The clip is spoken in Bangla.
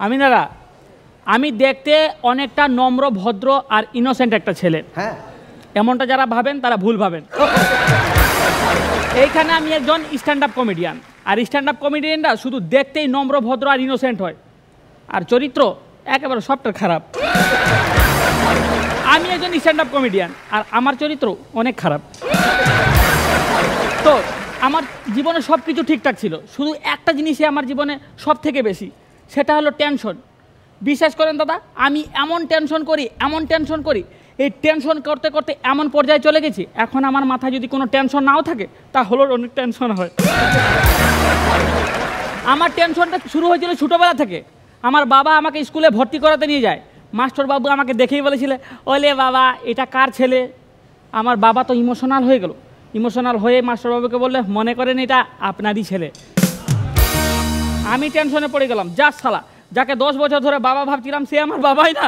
আমিনারা, আমি দেখতে অনেকটা নম্র, ভদ্র আর ইনোসেন্ট একটা ছেলে। হ্যাঁ, এমনটা যারা ভাবেন তারা ভুল ভাবেন। এইখানে আমি একজন স্ট্যান্ড আপ কমেডিয়ান, আর স্ট্যান্ড আপ কমেডিয়ানরা শুধু দেখতেই নম্র, ভদ্র আর ইনোসেন্ট হয়, আর চরিত্র একেবারে সবটা খারাপ। আমি একজন স্ট্যান্ড আপ কমেডিয়ান আর আমার চরিত্র অনেক খারাপ। তো আমার জীবনে সব কিছু ঠিকঠাক ছিল, শুধু একটা জিনিসই আমার জীবনে সব থেকে বেশি, সেটা হলো টেনশন। বিশ্বাস করেন দাদা, আমি এমন টেনশন করি, এই টেনশন করতে করতে এমন পর্যায়ে চলে গেছি, এখন আমার মাথায় যদি কোনো টেনশন নাও থাকে তাহলে অনেক টেনশন হয়। আমার টেনশনটা শুরু হয়েছিল ছোটোবেলা থেকে। আমার বাবা আমাকে স্কুলে ভর্তি করাতে নিয়ে যায়, মাস্টার বাবু আমাকে দেখেই বলেছিল, ওলে বাবা এটা কার ছেলে। আমার বাবা তো ইমোশনাল হয়ে গেল, ইমোশনাল হয়ে মাস্টারবাবুকে বললে, মনে করেন এটা আপনারই ছেলে। আমি টেনশনে পড়ে গেলাম, যা সালা, যাকে 10 বছর ধরে বাবা ভাবছিলাম সে আমার বাবাই না।